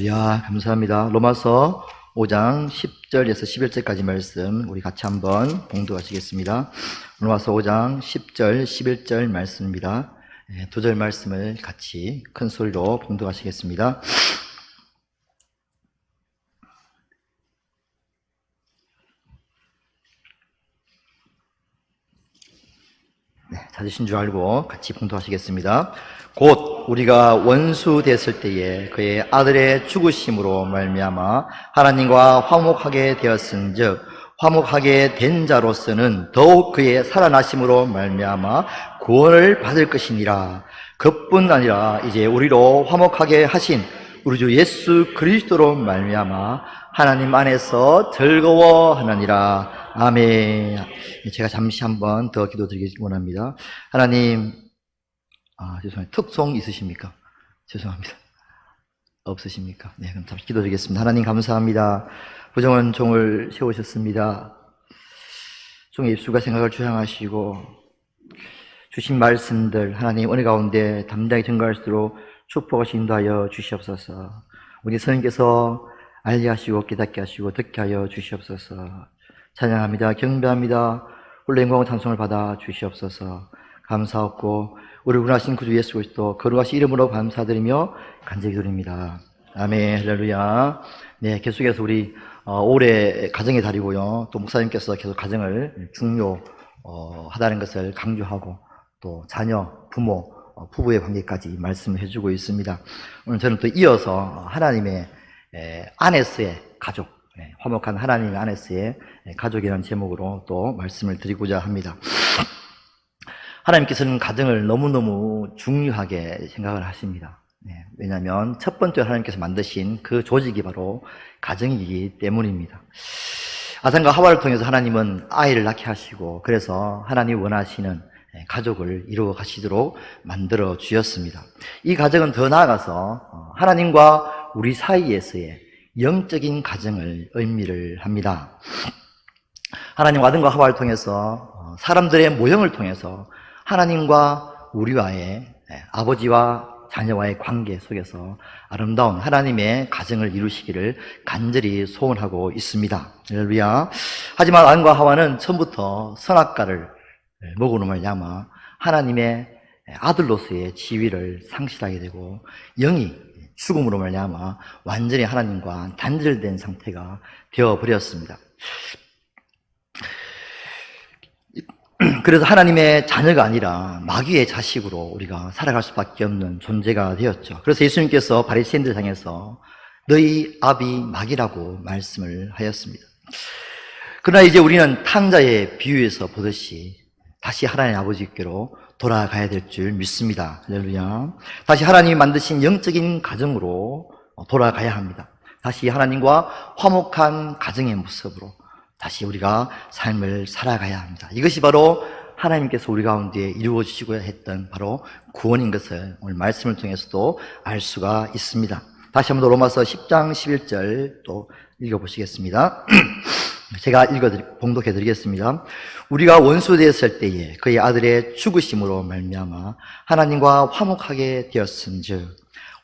할렐루야, 감사합니다. 로마서 5장 10절에서 11절까지 말씀 우리 같이 한번 봉독하시겠습니다. 로마서 5장 10절, 11절 말씀입니다. 두 절 말씀을 같이 큰 소리로 봉독하시겠습니다. 찾으신 줄 알고 같이 봉독하시겠습니다. 곧 우리가 원수 됐을 때에 그의 아들의 죽으심으로 말미암아 하나님과 화목하게 되었은즉 화목하게 된 자로서는 더욱 그의 살아나심으로 말미암아 구원을 받을 것이니라. 그뿐 아니라 이제 우리로 화목하게 하신 우리 주 예수 그리스도로 말미암아 하나님 안에서 즐거워하느니라. 아멘. 제가 잠시 한번 더 기도드리기 원합니다. 하나님, 죄송합니다. 특송 있으십니까? 죄송합니다. 없으십니까? 네, 그럼 잠시 기도드리겠습니다. 하나님 감사합니다. 부정한 종을 세우셨습니다. 종의 입술과 생각을 주장하시고 주신 말씀들 하나님 은혜 가운데 담대하게 증거할수록 축복하시 인도하여 주시옵소서. 우리 선생님께서 알게 하시고 깨닫게 하시고 듣게 하여 주시옵소서. 찬양합니다. 경배합니다. 홀로 영광과 찬송을 받아 주시옵소서. 감사하고 우리 구원하신 구주 예수 그리스도 거룩하신 이름으로 감사드리며 간절히 기도드립니다. 아멘. 할렐루야. 네, 계속해서 우리 올해 가정의 달이고요. 또 목사님께서 계속 가정을 중요하다는 것을 강조하고 또 자녀, 부모, 부부의 관계까지 말씀을 해주고 있습니다. 오늘 저는 또 이어서 하나님의 안에서의 가족, 화목한 하나님 안에서의 가족이라는 제목으로 또 말씀을 드리고자 합니다. 하나님께서는 가정을 너무너무 중요하게 생각을 하십니다. 왜냐하면 첫 번째 하나님께서 만드신 그 조직이 바로 가정이기 때문입니다. 아담과 하와를 통해서 하나님은 아이를 낳게 하시고 그래서 하나님이 원하시는 가족을 이루어 가시도록 만들어 주셨습니다. 이 가정은 더 나아가서 하나님과 우리 사이에서의 영적인 가정을 의미를 합니다. 하나님 아담과 하와를 통해서 사람들의 모형을 통해서 하나님과 우리와의 아버지와 자녀와의 관계 속에서 아름다운 하나님의 가정을 이루시기를 간절히 소원하고 있습니다. 할렐루야. 하지만 아담과 하와는 처음부터 선악과를 먹으로 말미암아 하나님의 아들로서의 지위를 상실하게 되고 영이 죽음으로 말미암아 완전히 하나님과 단절된 상태가 되어버렸습니다. 그래서 하나님의 자녀가 아니라 마귀의 자식으로 우리가 살아갈 수밖에 없는 존재가 되었죠. 그래서 예수님께서 바리새인들 향해서 너희 아비 마귀라고 말씀을 하였습니다. 그러나 이제 우리는 탕자의 비유에서 보듯이 다시 하나님 아버지께로 돌아가야 될 줄 믿습니다. 할렐루야. 다시 하나님이 만드신 영적인 가정으로 돌아가야 합니다. 다시 하나님과 화목한 가정의 모습으로 다시 우리가 삶을 살아가야 합니다. 이것이 바로 하나님께서 우리 가운데 이루어 주시고야 했던 바로 구원인 것을 오늘 말씀을 통해서도 알 수가 있습니다. 다시 한번 로마서 10장 11절 또 읽어보시겠습니다. 제가 봉독해 드리겠습니다. 우리가 원수 되었을 때에 그의 아들의 죽으심으로 말미암아 하나님과 화목하게 되었은즉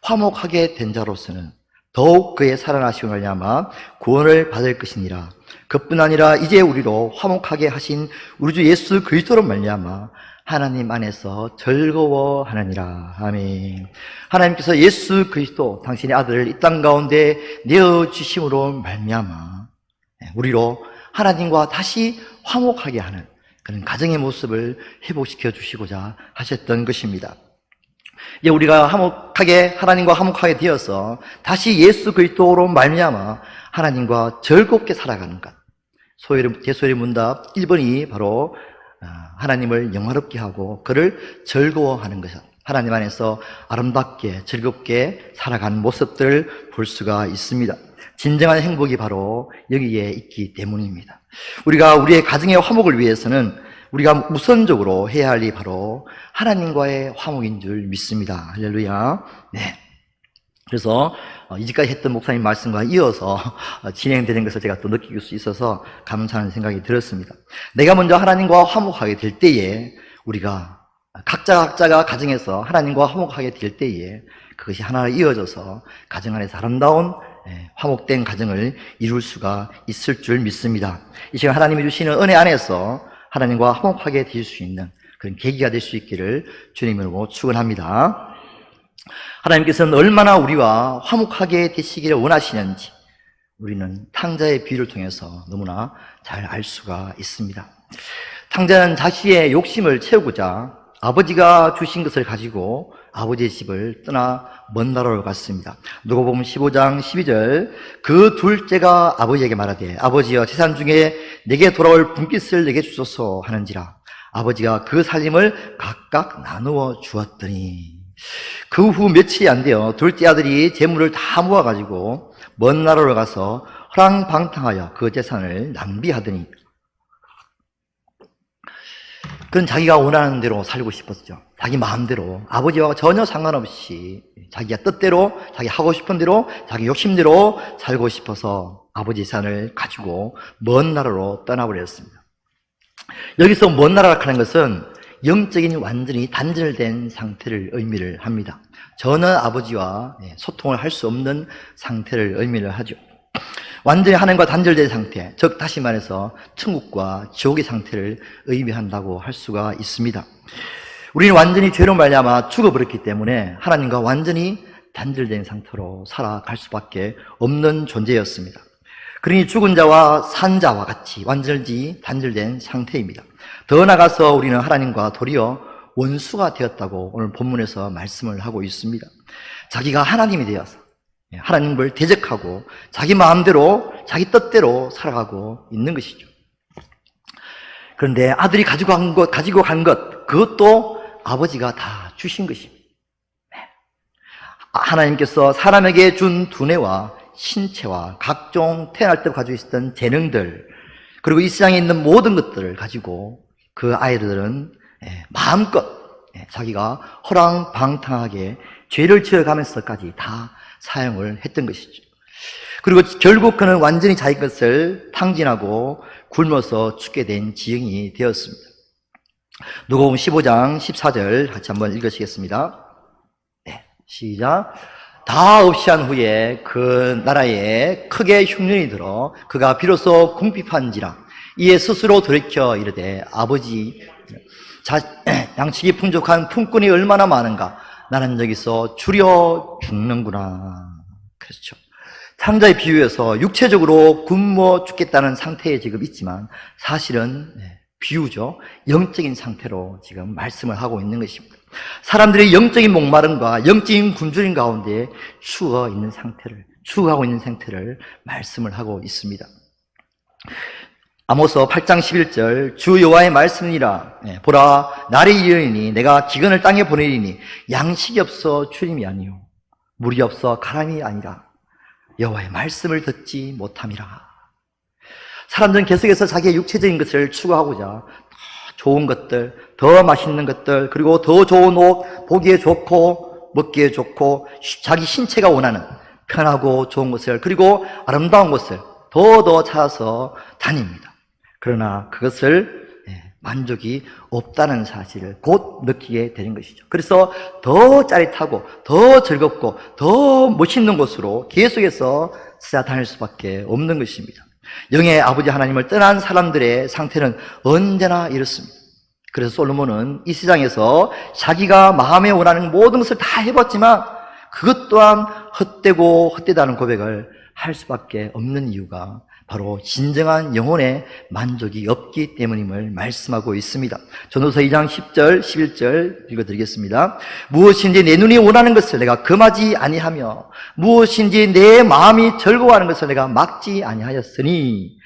화목하게 된 자로서는 더욱 그의 살아나심으로 말미암아 구원을 받을 것이니라. 그뿐 아니라 이제 우리로 화목하게 하신 우리 주 예수 그리스도로 말미암아 하나님 안에서 즐거워하느니라. 아멘. 하나님께서 예수 그리스도 당신의 아들을 이 땅 가운데 내어주심으로 말미암아 우리로 하나님과 다시 화목하게 하는 그런 가정의 모습을 회복시켜 주시고자 하셨던 것입니다. 이제 우리가 하나님과 화목하게 되어서 다시 예수 그리스도로 말미암아 하나님과 즐겁게 살아가는 것. 대소의 문답 1번이 바로 하나님을 영화롭게 하고 그를 즐거워하는 것. 하나님 안에서 아름답게 즐겁게 살아가는 모습들을 볼 수가 있습니다. 진정한 행복이 바로 여기에 있기 때문입니다. 우리가 우리의 가정의 화목을 위해서는 우리가 우선적으로 해야 할 일이 바로 하나님과의 화목인 줄 믿습니다. 할렐루야. 네. 그래서 이제까지 했던 목사님 말씀과 이어서 진행되는 것을 제가 또 느낄 수 있어서 감사하는 생각이 들었습니다. 내가 먼저 하나님과 화목하게 될 때에 우리가 각자가 가정에서 하나님과 화목하게 될 때에 그것이 하나 이어져서 가정 안에서 아름다운 화목된 가정을 이룰 수가 있을 줄 믿습니다. 이 시간 하나님이 주시는 은혜 안에서 하나님과 화목하게 되실 수 있는 그런 계기가 될 수 있기를 주님으로 축원합니다. 하나님께서는 얼마나 우리와 화목하게 되시기를 원하시는지 우리는 탕자의 비유를 통해서 너무나 잘 알 수가 있습니다. 탕자는 자신의 욕심을 채우고자 아버지가 주신 것을 가지고 아버지의 집을 떠나 먼 나라로 갔습니다. 누가복음 15장 12절 그 둘째가 아버지에게 말하되 아버지여 재산 중에 내게 돌아올 분깃을 내게 주소서 하는지라 아버지가 그 살림을 각각 나누어 주었더니 그 후 며칠이 안 되어 둘째 아들이 재물을 다 모아가지고 먼 나라로 가서 허랑방탕하여 그 재산을 낭비하더니 그건 자기가 원하는 대로 살고 싶었죠. 자기 마음대로 아버지와 전혀 상관없이 자기가 뜻대로 자기 하고 싶은 대로 자기 욕심대로 살고 싶어서 아버지 재산을 가지고 먼 나라로 떠나버렸습니다. 여기서 먼 나라라 하는 것은 영적인 완전히 단절된 상태를 의미를 합니다. 전혀 아버지와 소통을 할 수 없는 상태를 의미를 하죠. 완전히 하나님과 단절된 상태, 즉 다시 말해서 천국과 지옥의 상태를 의미한다고 할 수가 있습니다. 우리는 완전히 죄로 말미암아 죽어버렸기 때문에 하나님과 완전히 단절된 상태로 살아갈 수밖에 없는 존재였습니다. 그러니 죽은 자와 산 자와 같이 완전히 단절된 상태입니다. 더 나아가서 우리는 하나님과 도리어 원수가 되었다고 오늘 본문에서 말씀을 하고 있습니다. 자기가 하나님이 되어서 하나님을 대적하고 자기 마음대로 자기 뜻대로 살아가고 있는 것이죠. 그런데 아들이 가지고 간 것 그것도 아버지가 다 주신 것입니다. 하나님께서 사람에게 준 두뇌와 신체와 각종 태어날 때 가지고 있었던 재능들 그리고 이 세상에 있는 모든 것들을 가지고 그 아이들은 마음껏 자기가 허랑방탕하게 죄를 지어가면서까지 다 사용을 했던 것이죠. 그리고 결국 그는 완전히 자기 것을 탕진하고 굶어서 죽게 된 지형이 되었습니다. 누가복음 15장 14절 같이 한번 읽으시겠습니다. 네, 시작. 다 없이 한 후에 그 나라에 크게 흉년이 들어 그가 비로소 궁핍한지라 이에 스스로 돌이켜 이르되 아버지 양식이 풍족한 품꾼이 얼마나 많은가 나는 여기서 줄여 죽는구나. 그렇죠. 탕자의 비유에서 육체적으로 굶어 죽겠다는 상태에 지금 있지만 사실은 비유죠. 영적인 상태로 지금 말씀을 하고 있는 것입니다. 사람들이 영적인 목마름과 영적인 굶주림 가운데 추구하고 있는 상태를 말씀을 하고 있습니다. 아모스 8장 11절 주 여호와의 말씀이라 보라 날이 이르리니 내가 기근을 땅에 보내리니 양식이 없어 추림이 아니요 물이 없어 가람이 아니라 여호와의 말씀을 듣지 못함이라. 사람들은 계속해서 자기의 육체적인 것을 추구하고자 더 좋은 것들, 더 맛있는 것들, 그리고 더 좋은 옷, 보기에 좋고 먹기에 좋고 자기 신체가 원하는 편하고 좋은 것을 그리고 아름다운 것을 더 찾아서 다닙니다. 그러나 그것을 만족이 없다는 사실을 곧 느끼게 되는 것이죠. 그래서 더 짜릿하고 더 즐겁고 더 멋있는 곳으로 계속해서 찾아다닐 수밖에 없는 것입니다. 영의 아버지 하나님을 떠난 사람들의 상태는 언제나 이렇습니다. 그래서 솔로몬은 이 세상에서 자기가 마음에 원하는 모든 것을 다 해봤지만 그것 또한 헛되고 헛되다는 고백을 할 수밖에 없는 이유가 바로 진정한 영혼의 만족이 없기 때문임을 말씀하고 있습니다. 전도서 2장 10절, 11절 읽어드리겠습니다. 무엇인지 내 눈이 원하는 것을 내가 금하지 아니하며 무엇인지 내 마음이 즐거워하는 것을 내가 막지 아니하였으니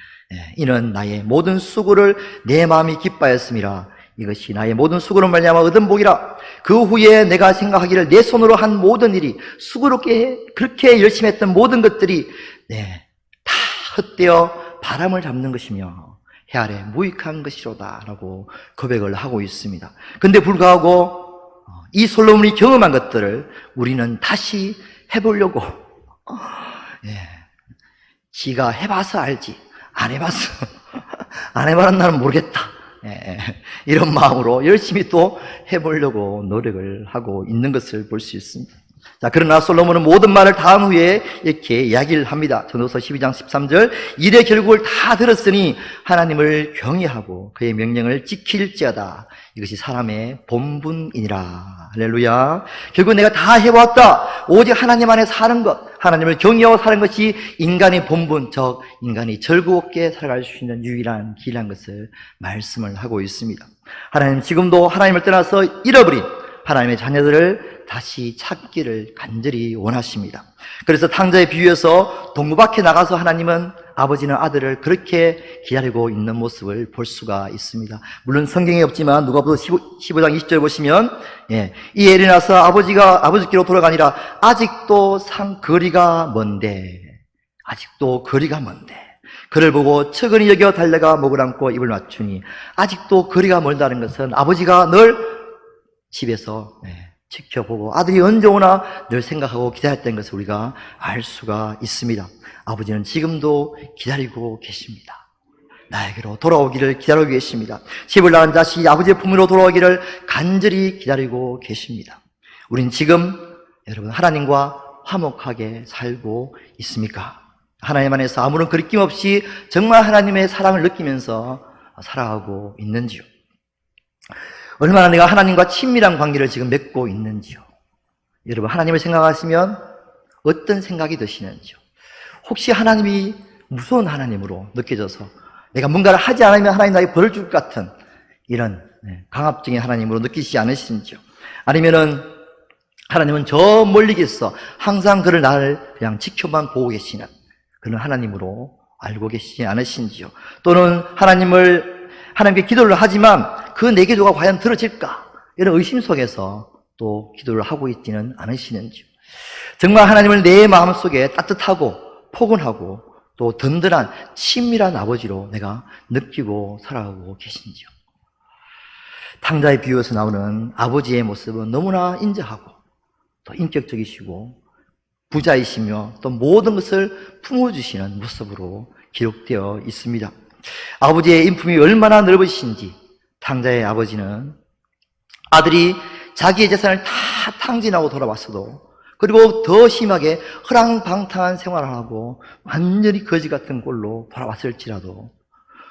이는 나의 모든 수고를 내 마음이 기뻐하였음이라. 이것이 나의 모든 수고로 말미암아 얻은 복이라. 그 후에 내가 생각하기를 내 손으로 한 모든 일이 수고롭게 그렇게 열심히 했던 모든 것들이 다 헛되어 바람을 잡는 것이며 해 아래 무익한 것이로다 라고 고백을 하고 있습니다. 근데 불구하고 이 솔로몬이 경험한 것들을 우리는 다시 해보려고 지가 해봐서 알지 안 해봤어 안 해봐는 나는 모르겠다 이런 마음으로 열심히 또 해보려고 노력을 하고 있는 것을 볼 수 있습니다. 자, 그러나 솔로몬은 모든 말을 다 한 후에 이렇게 이야기를 합니다. 전도서 12장 13절, 이래 결국을 다 들었으니 하나님을 경외하고 그의 명령을 지킬지어다. 이것이 사람의 본분이니라. 할렐루야. 결국 내가 다 해왔다. 오직 하나님 안에 사는 것, 하나님을 경외하고 사는 것이 인간의 본분, 즉 인간이 즐겁게 살아갈 수 있는 유일한 길이라는 것을 말씀을 하고 있습니다. 하나님 지금도 하나님을 떠나서 잃어버린 하나님의 자녀들을 다시 찾기를 간절히 원하십니다. 그래서 탕자의 비유에서 동무 밖에 나가서 하나님은 아버지는 아들을 그렇게 기다리고 있는 모습을 볼 수가 있습니다. 물론 성경에 없지만 누가복음 15장 20절 보시면 이 애를 낳아서 아버지께로 돌아가니라 아직도 거리가 먼데 그를 보고 측은히 여겨 달려가 목을 안고 입을 맞추니 아직도 거리가 멀다는 것은 아버지가 늘 집에서 지켜보고 아들이 언제 오나 늘 생각하고 기다렸다는 것을 우리가 알 수가 있습니다. 아버지는 지금도 기다리고 계십니다. 나에게로 돌아오기를 기다리고 계십니다. 집을 나간 자식이 아버지의 품으로 돌아오기를 간절히 기다리고 계십니다. 우린 지금 여러분 하나님과 화목하게 살고 있습니까? 하나님 안에서 아무런 거리낌 없이 정말 하나님의 사랑을 느끼면서 살아가고 있는지요? 얼마나 내가 하나님과 친밀한 관계를 지금 맺고 있는지요? 여러분 하나님을 생각하시면 어떤 생각이 드시는지요? 혹시 하나님이 무서운 하나님으로 느껴져서 내가 뭔가를 하지 않으면 하나님 나에게 벌을 줄 것 같은 이런 강압적인 하나님으로 느끼시지 않으신지요? 아니면은 하나님은 저 멀리 계셔서 항상 나를 그냥 지켜만 보고 계시는 그런 하나님으로 알고 계시지 않으신지요? 또는 하나님께 기도를 하지만 그 내 기도가 과연 들어질까? 이런 의심 속에서 또 기도를 하고 있지는 않으시는지요? 정말 하나님을 내 마음속에 따뜻하고 포근하고 또 든든한 친밀한 아버지로 내가 느끼고 살아가고 계신지요? 탕자의 비유에서 나오는 아버지의 모습은 너무나 인자하고 또 인격적이시고 부자이시며 또 모든 것을 품어주시는 모습으로 기록되어 있습니다. 아버지의 인품이 얼마나 넓으신지 탕자의 아버지는 아들이 자기의 재산을 다 탕진하고 돌아왔어도 그리고 더 심하게 허랑방탕한 생활을 하고 완전히 거지 같은 꼴로 돌아왔을지라도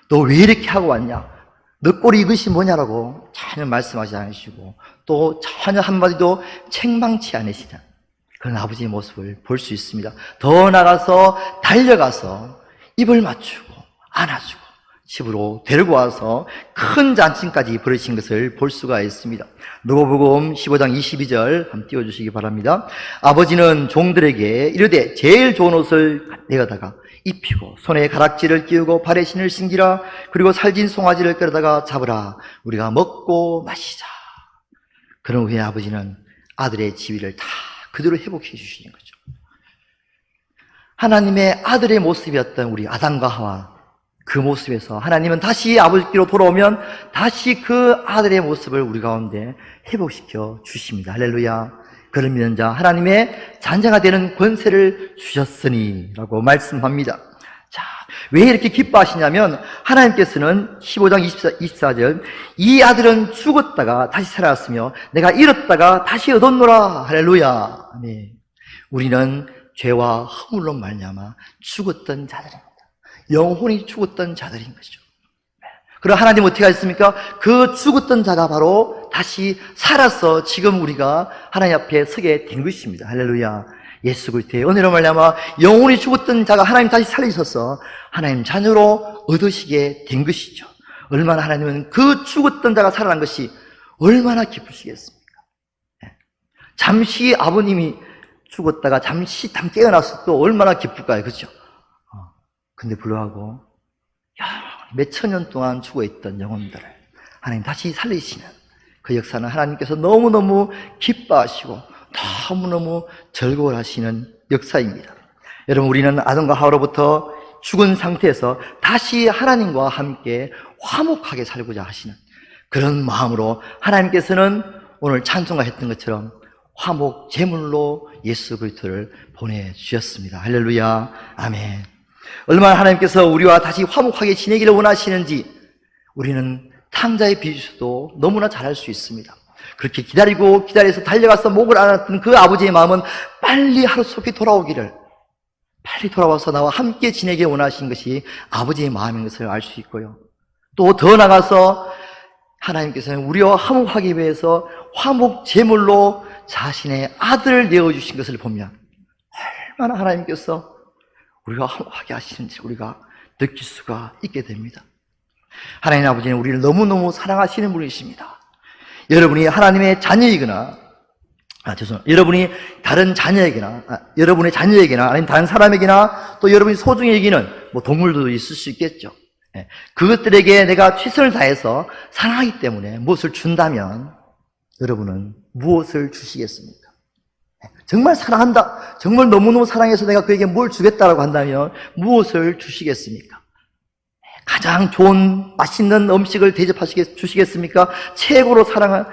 너 왜 이렇게 하고 왔냐? 너 꼴이 이것이 뭐냐라고 전혀 말씀하지 않으시고 또 전혀 한마디도 책망치 않으시는 그런 아버지의 모습을 볼 수 있습니다. 더 나가서 달려가서 입을 맞추고 안아주고 집으로 데리고 와서 큰 잔치까지 벌이신 것을 볼 수가 있습니다. 누가복음 15장 22절 한번 띄워주시기 바랍니다. 아버지는 종들에게 이르되 제일 좋은 옷을 내어다가 입히고 손에 가락지를 끼우고 발에 신을 신기라. 그리고 살진 송아지를 끌어다가 잡으라. 우리가 먹고 마시자. 그런 후에 아버지는 아들의 지위를 다 그대로 회복해 주시는 거죠. 하나님의 아들의 모습이었던 우리 아담과 하와, 그 모습에서 하나님은 다시 아버지께로 돌아오면 다시 그 아들의 모습을 우리 가운데 회복시켜 주십니다. 할렐루야. 그를 믿는 자 하나님의 자녀가 되는 권세를 주셨으니 라고 말씀합니다. 자, 왜 이렇게 기뻐하시냐면 하나님께서는 15장 24절 이 아들은 죽었다가 다시 살아났으며 내가 잃었다가 다시 얻었노라. 할렐루야. 네. 우리는 죄와 허물로 말미암아 죽었던 자들입니다. 영혼이 죽었던 자들인 거죠. 그럼 하나님 어떻게 하셨습니까? 그 죽었던 자가 바로 다시 살아서 지금 우리가 하나님 앞에 서게 된 것입니다. 할렐루야. 예수 그리스도의 은혜로 말미암아 영혼이 죽었던 자가 하나님 다시 살리셔서 하나님 자녀로 얻으시게 된 것이죠. 얼마나 하나님은 그 죽었던 자가 살아난 것이 얼마나 기쁘시겠습니까? 잠시 아버님이 죽었다가 잠시 깨어나서 또 얼마나 기쁠까요? 그렇죠? 근데 불구하고 몇천 년 동안 죽어있던 영혼들을 하나님 다시 살리시는 그 역사는 하나님께서 너무너무 기뻐하시고 너무너무 즐거워하시는 역사입니다. 여러분, 우리는 아담과 하와로부터 죽은 상태에서 다시 하나님과 함께 화목하게 살고자 하시는 그런 마음으로 하나님께서는 오늘 찬송가 했던 것처럼 화목 제물로 예수 그리스도를 보내주셨습니다. 할렐루야. 아멘. 얼마나 하나님께서 우리와 다시 화목하게 지내기를 원하시는지 우리는 탕자의 비유도 너무나 잘 알 수 있습니다. 그렇게 기다려서 달려가서 목을 안았던 그 아버지의 마음은 빨리 하루속히 돌아오기를, 빨리 돌아와서 나와 함께 지내게 원하신 것이 아버지의 마음인 것을 알 수 있고요. 또 더 나가서 하나님께서는 우리와 화목하기 위해서 화목 제물로 자신의 아들을 내어주신 것을 보면 얼마나 하나님께서 우리가 화목하게 하시는지 우리가 느낄 수가 있게 됩니다. 하나님 아버지는 우리를 너무너무 사랑하시는 분이십니다. 여러분이 하나님의 자녀이거나, 여러분이 다른 자녀에게나, 여러분의 자녀에게나, 아니면 다른 사람에게나, 또 여러분이 소중히 여기는 동물도 있을 수 있겠죠. 그것들에게 내가 최선을 다해서 사랑하기 때문에 무엇을 준다면 여러분은 무엇을 주시겠습니까? 정말 사랑한다, 정말 너무너무 사랑해서 내가 그에게 뭘 주겠다라고 한다면 무엇을 주시겠습니까? 가장 좋은 맛있는 음식을 주시겠습니까? 최고로 사랑을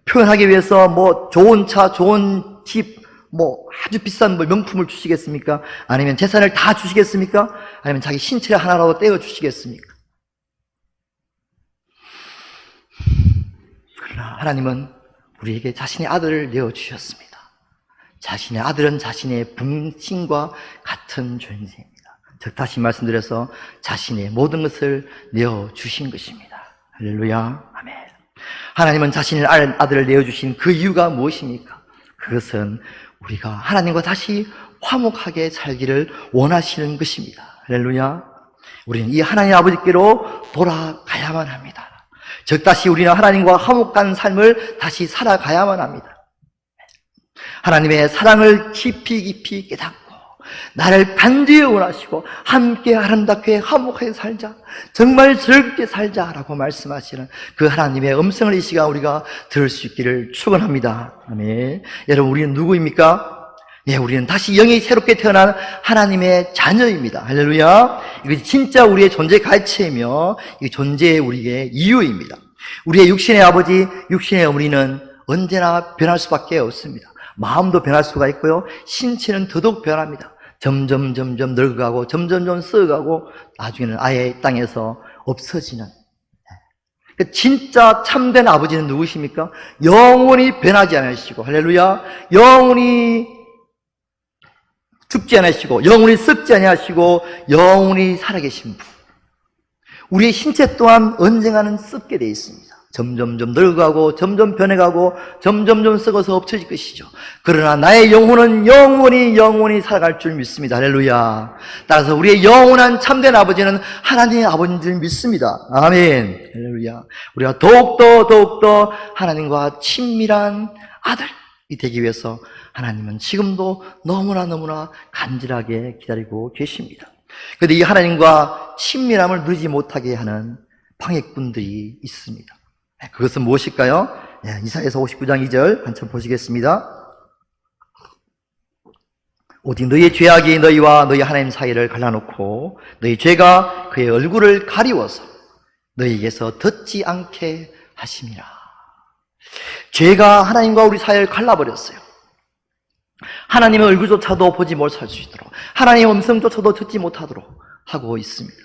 표현하기 위해서 좋은 차, 좋은 집, 아주 비싼 명품을 주시겠습니까? 아니면 재산을 다 주시겠습니까? 아니면 자기 신체를 하나라도 떼어 주시겠습니까? 그러나 하나님은 우리에게 자신의 아들을 내어 주셨습니다. 자신의 아들은 자신의 분신과 같은 존재입니다. 즉 다시 말씀드려서 자신의 모든 것을 내어주신 것입니다. 할렐루야, 아멘. 하나님은 자신의 아들을 내어주신 그 이유가 무엇입니까? 그것은 우리가 하나님과 다시 화목하게 살기를 원하시는 것입니다. 할렐루야. 우리는 이 하나님 아버지께로 돌아가야만 합니다. 즉 다시 우리는 하나님과 화목한 삶을 다시 살아가야만 합니다. 하나님의 사랑을 깊이 깨닫고 나를 간절히 원하시고 함께 아름답게 화목하게 살자, 정말 즐겁게 살자라고 말씀하시는 그 하나님의 음성을 이 시간 우리가 들을 수 있기를 축원합니다. 아멘. 여러분, 우리는 누구입니까? 우리는 다시 영이 새롭게 태어난 하나님의 자녀입니다. 할렐루야. 이것이 진짜 우리의 존재 가치이며 이 존재의 우리의 이유입니다. 우리의 육신의 아버지, 육신의 어머니는 언제나 변할 수밖에 없습니다. 마음도 변할 수가 있고요, 신체는 더더욱 변합니다. 점점 늙어가고 점점 썩어가고 나중에는 아예 땅에서 없어지는. 진짜 참된 아버지는 누구십니까? 영원히 변하지 않으시고, 할렐루야, 영원히 죽지 않으시고 영원히 썩지 아니하시고 영원히 살아계신 분. 우리의 신체 또한 언젠가는 썩게 되어 있습니다. 점점 늙어가고 점점 변해가고 점점 썩어서 없어질 것이죠. 그러나 나의 영혼은 영원히 살아갈 줄 믿습니다. 할렐루야. 따라서 우리의 영원한 참된 아버지는 하나님의 아버지인 줄 믿습니다. 아멘. 할렐루야. 우리가 더욱더 하나님과 친밀한 아들이 되기 위해서 하나님은 지금도 너무나 간절하게 기다리고 계십니다. 그런데 이 하나님과 친밀함을 누리지 못하게 하는 방해꾼들이 있습니다. 그것은 무엇일까요? 이사야서 59장 2절 한번 보시겠습니다. 오직 너희의 죄악이 너희와 너희 하나님 사이를 갈라놓고 너희 죄가 그의 얼굴을 가리워서 너희에게서 듣지 않게 하심이라. 죄가 하나님과 우리 사이를 갈라버렸어요. 하나님의 얼굴조차도 보지 못할 수 있도록, 하나님의 음성조차도 듣지 못하도록 하고 있습니다.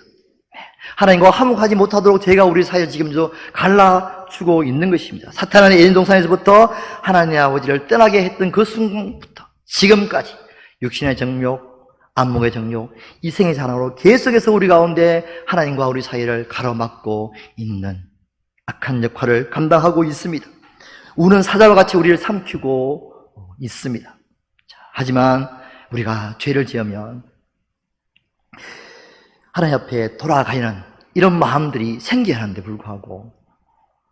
하나님과 화목하지 못하도록 죄가 우리 사이를 지금도 갈라주고 있는 것입니다. 사탄은 에덴 동산에서부터 하나님의 아버지를 떠나게 했던 그 순간부터 지금까지 육신의 정욕, 안목의 정욕, 이생의 잔혹으로 계속해서 우리 가운데 하나님과 우리 사이를 가로막고 있는 악한 역할을 감당하고 있습니다. 우는 사자와 같이 우리를 삼키고 있습니다. 하지만 우리가 죄를 지으면 하나님 앞에 돌아가려는 이런 마음들이 생겨야 하는데 불구하고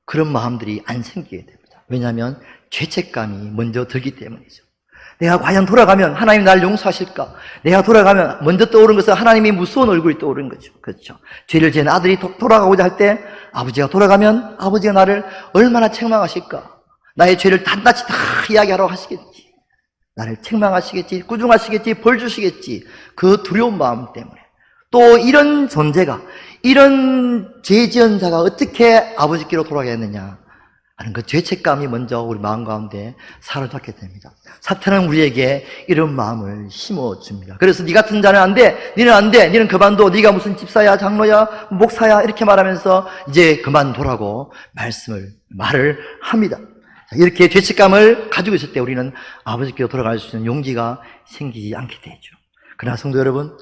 그런 마음들이 안 생기게 됩니다. 왜냐하면 죄책감이 먼저 들기 때문이죠. 내가 과연 돌아가면 하나님이 나를 용서하실까? 내가 돌아가면 먼저 떠오르는 것은 하나님이 무서운 얼굴이 떠오르는 거죠. 그렇죠. 죄를 지은 아들이 돌아가고자 할 때 아버지가 돌아가면 아버지가 나를 얼마나 책망하실까? 나의 죄를 낱낱이 다 이야기하라고 하시겠지. 나를 책망하시겠지, 꾸중하시겠지, 벌 주시겠지. 그 두려운 마음 때문에. 또 이런 존재가, 이런 죄 지은 자가 어떻게 아버지께로 돌아가겠느냐 하는 그 죄책감이 먼저 우리 마음 가운데 사로잡게 됩니다. 사탄은 우리에게 이런 마음을 심어줍니다. 그래서 네 같은 자는 안 돼, 니는 안 돼, 니는 그만둬, 네가 무슨 집사야, 장로야, 목사야 이렇게 말하면서 이제 그만두라고 말을 합니다. 이렇게 죄책감을 가지고 있을 때 우리는 아버지께로 돌아갈 수 있는 용기가 생기지 않게 되죠. 그러나 성도 여러분,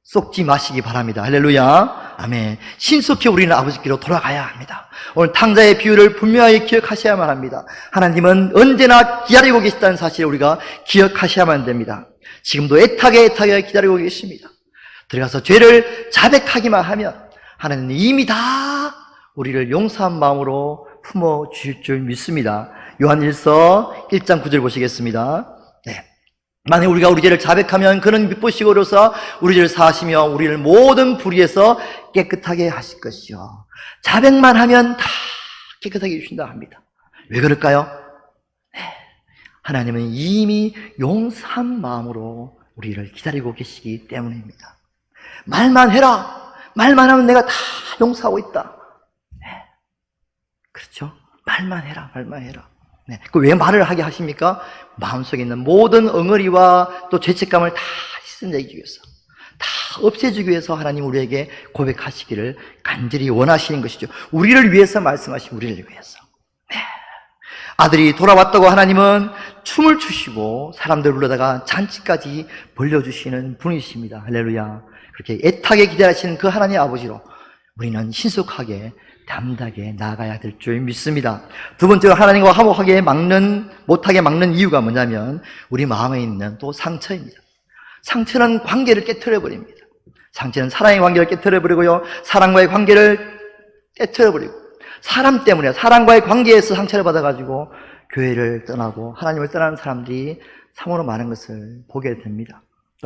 속지 마시기 바랍니다. 할렐루야. 아멘. 신속히 우리는 아버지께로 돌아가야 합니다. 오늘 탕자의 비유를 분명하게 기억하셔야만 합니다. 하나님은 언제나 기다리고 계시다는 사실을 우리가 기억하셔야만 됩니다. 지금도 애타게 기다리고 계십니다. 들어가서 죄를 자백하기만 하면 하나님은 이미 다 우리를 용서한 마음으로 품어 주실 줄 믿습니다. 요한일서 1장 9절 보시겠습니다. 네. 만약 우리가 우리 죄를 자백하면 그는 미쁘시고로서 우리 죄를 사하시며 우리를 모든 불의에서 깨끗하게 하실 것이요. 자백만 하면 다 깨끗하게 해주신다 합니다. 왜 그럴까요? 네. 하나님은 이미 용서한 마음으로 우리를 기다리고 계시기 때문입니다. 말만 해라. 말만 하면 내가 다 용서하고 있다. 네. 그렇죠? 말만 해라. 네. 그 왜 말을 하게 하십니까? 마음속에 있는 모든 엉어리와 또 죄책감을 다 씻어내기 위해서, 다 없애주기 위해서 하나님 우리에게 고백하시기를 간절히 원하시는 것이죠. 우리를 위해서 말씀하신 우리를 위해서. 네. 아들이 돌아왔다고 하나님은 춤을 추시고 사람들 불러다가 잔치까지 벌려주시는 분이십니다. 할렐루야. 그렇게 애타게 기다리시는 그 하나님 아버지로 우리는 신속하게 담대하게 나아가야 될 줄 믿습니다. 두 번째로 하나님과 화목하게 못하게 막는 이유가 뭐냐면 우리 마음에 있는 또 상처입니다. 상처는 관계를 깨트려버립니다. 상처는 사랑의 관계를 깨트려버리고요, 사랑과의 관계를 깨트려버리고, 사람 때문에 사랑과의 관계에서 상처를 받아가지고 교회를 떠나고 하나님을 떠나는 사람들이 참으로 많은 것을 보게 됩니다.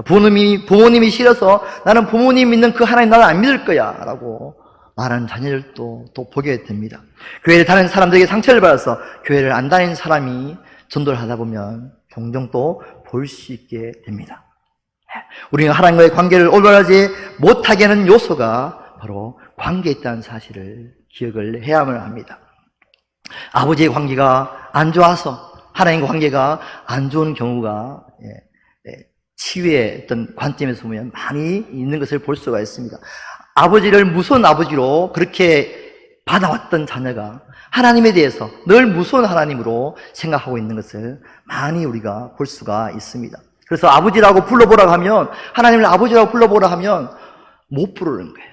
부모님이 싫어서 나는 부모님 믿는 그 하나님 나를 안 믿을 거야 라고 말하는 자녀들도 또 보게 됩니다. 교회를 다니는 사람들에게 상처를 받아서 교회를 안 다니는 사람이 전도를 하다 보면 종종 또 볼 수 있게 됩니다. 우리가 하나님과의 관계를 올바르지 못하게 하는 요소가 바로 관계에 있다는 사실을 기억을 해야만 합니다. 아버지의 관계가 안 좋아서 하나님과 관계가 안 좋은 경우가 치유의 어떤 관점에서 보면 많이 있는 것을 볼 수가 있습니다. 아버지를 무서운 아버지로 그렇게 받아왔던 자녀가 하나님에 대해서 늘 무서운 하나님으로 생각하고 있는 것을 많이 우리가 볼 수가 있습니다. 그래서 아버지라고 불러보라 하면, 하나님을 아버지라고 불러보라 하면 못 부르는 거예요.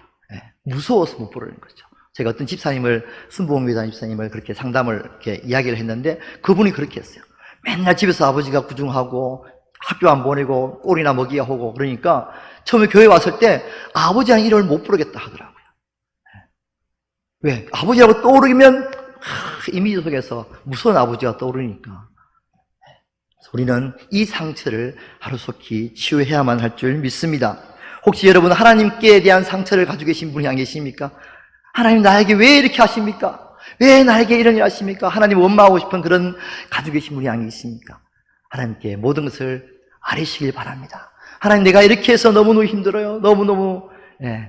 무서워서 못 부르는 거죠. 제가 어떤 집사님을, 순복음교단 집사님을 그렇게 상담을 이렇게 이야기를 했는데 그분이 그렇게 했어요. 맨날 집에서 아버지가 구중하고 학교 안 보내고 꼴이나 먹이야 하고 그러니까 처음에 교회 왔을 때 아버지라는 이름을 못 부르겠다 하더라고요. 왜? 아버지라고 떠오르면 이미지 속에서 무서운 아버지가 떠오르니까. 우리는 이 상처를 하루속히 치유해야만 할 줄 믿습니다. 혹시 여러분 하나님께 대한 상처를 가지고 계신 분이 안 계십니까? 하나님 나에게 왜 이렇게 하십니까? 왜 나에게 이런 일 하십니까? 하나님 원망하고 싶은 그런 가지고 계신 분이 안 계십니까? 하나님께 모든 것을 아뢰시길 바랍니다. 하나님 내가 이렇게 해서 너무너무 힘들어요. 너무너무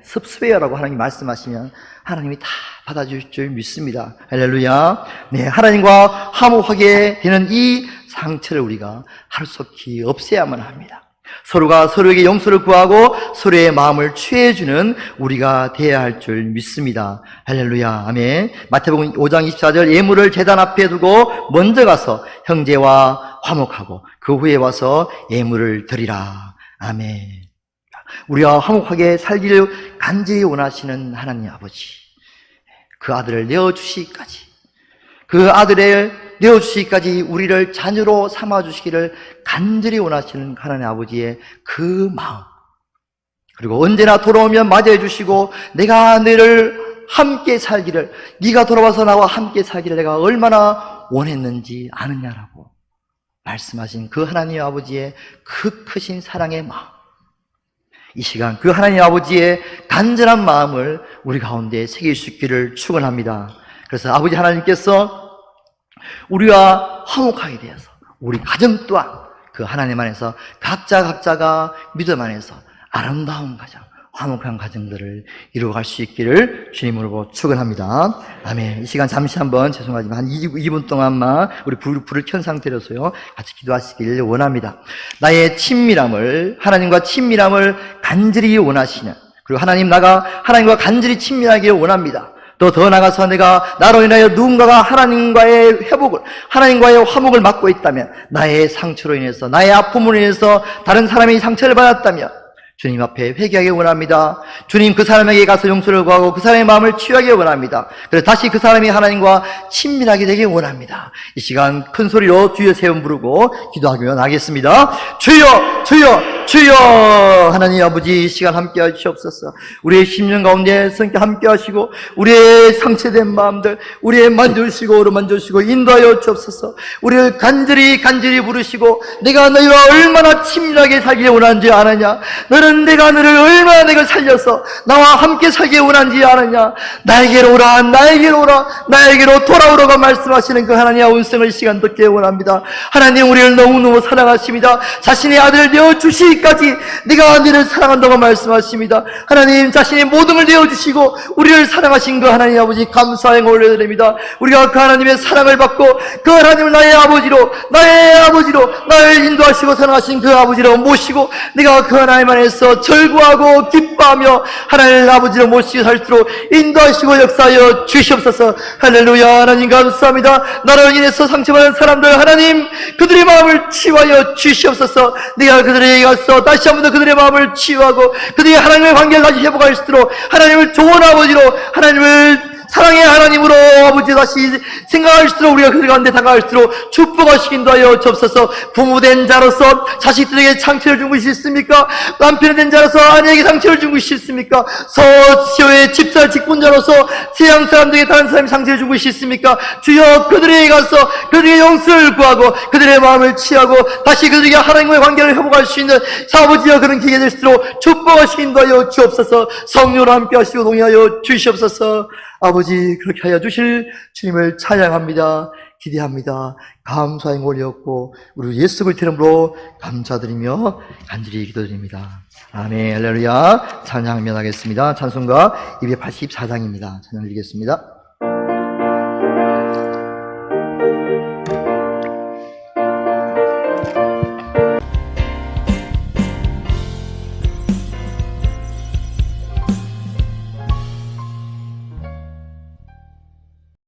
섭섭해요 라고 하나님 말씀하시면 하나님이 다 받아주실 줄 믿습니다. 할렐루야. 네, 하나님과 화목하게 되는 이 상처를 우리가 하루속히 없애야만 합니다. 서로가 서로에게 용서를 구하고 서로의 마음을 취해주는 우리가 되어야 할 줄 믿습니다. 할렐루야. 아멘. 마태복음 5장 24절 예물을 제단 앞에 두고 먼저 가서 형제와 화목하고 그 후에 와서 예물을 드리라. 아멘. 우리와 화목하게 살기를 간절히 원하시는 하나님 아버지, 그 아들을 내어주시기까지, 그 아들을 내어주시기까지 우리를 자녀로 삼아주시기를 간절히 원하시는 하나님 아버지의 그 마음, 그리고 언제나 돌아오면 맞이해 주시고 내가 너를 함께 살기를, 네가 돌아와서 나와 함께 살기를 내가 얼마나 원했는지 아느냐라고 말씀하신 그 하나님 아버지의 그 크신 사랑의 마음, 이 시간 그 하나님 아버지의 간절한 마음을 우리 가운데 새길 수 있기를 축원합니다. 그래서 아버지 하나님께서 우리와 화목하게 되어서 우리 가정 또한 그 하나님 안에서 각자가 믿음 안에서 아름다운 가정, 화목한 가정들을 이루어갈 수 있기를 주님으로 축원합니다. 아멘. 이 시간 잠시 한번 죄송하지만 한 2분 동안만 우리 불을 켠 상태로서요 같이 기도하시길 원합니다. 나의 친밀함을, 하나님과 친밀함을 간절히 원하시는, 그리고 하나님과 간절히 친밀하기를 원합니다. 또 더 나가서 내가 나로 인하여 누군가가 하나님과의 회복을, 하나님과의 화목을 맡고 있다면, 나의 상처로 인해서, 나의 아픔으로 인해서 다른 사람이 상처를 받았다면 주님 앞에 회개하기 원합니다. 주님 그 사람에게 가서 용서를 구하고 그 사람의 마음을 치유하기 원합니다. 그래서 다시 그 사람이 하나님과 친밀하게 되기 원합니다. 이 시간 큰 소리로 주여 세 번 부르고 기도하기만 하겠습니다. 주여 주여 주여. 하나님 아버지, 이 시간 함께 하시옵소서. 우리의 심령 가운데 성께 함께 하시고 우리의 상처된 마음들 우리의 만져주시고 어루만져주시고 인도하여 주옵소서. 우리를 간절히 부르시고 내가 너희와 얼마나 친밀하게 살기를 원하는지 아느냐, 너는 내가 너를 얼마나 내가 살려서 나와 함께 살기를 원하는지 아느냐, 나에게로 오라 나에게로 오라 나에게로 돌아오라고 말씀하시는 그 하나님의 음성을 이 시간 듣기 원합니다. 하나님 우리를 너무너무 사랑하십니다. 자신의 아들을 내어주시기까지 네가 너를 사랑한다고 말씀하십니다. 하나님 자신의 모든 걸 내어주시고 우리를 사랑하신 그 하나님 아버지 감사의 올려드립니다. 우리가 그 하나님의 사랑을 받고 그 하나님을 나의 아버지로 나를 인도하시고 사랑하신 그 아버지로 모시고 내가 그 하나님 안에서 절구하고 기뻐하며 하나님 아버지로 모시고 살 수 있도록 인도하시고 역사하여 주시옵소서. 할렐루야. 하나님 감사합니다. 나로 인해서 상처받은 사람들 하나님 그들의 마음을 치유하여 주시옵소서. 내가 그들에게 가서 다시 한 번 더 그들의 마음을 치유하고 그들의 하나님의 관계를 다시 회복할 수 있도록 하나님을 좋은 아버지로, 하나님을 사랑의 하나님으로 아버지 다시 생각할 수 있도록 우리가 그들 가운데 다가갈 수 있도록 축복하시긴도 하여 주옵소서. 부모된 자로서 자식들에게 상처를 준 것이 있습니까? 남편이 된 자로서 아내에게 상처를 준 것이 있습니까? 서시오의 집사 직분자로서 세상 사람들에게 다른 사람이 상처를 준 것이 있습니까? 주여 그들에게 가서 그들에게 용서를 구하고 그들의 마음을 치하고 다시 그들에게 하나님과의 관계를 회복할 수 있는 아버지여 그런 기회가 될 수 있도록 축복하시긴도 하여 주옵소서. 성령으로 함께 하시고 동의하여 주시옵소서. 아버지 그렇게 하여 주실 주님을 찬양합니다. 기대합니다. 감사의 올렸고 우리 예수 그리스도 이름으로 감사드리며 간절히 기도드립니다. 아멘. 할렐루야. 찬양 면하겠습니다. 찬송가 284장입니다. 찬양 드리겠습니다.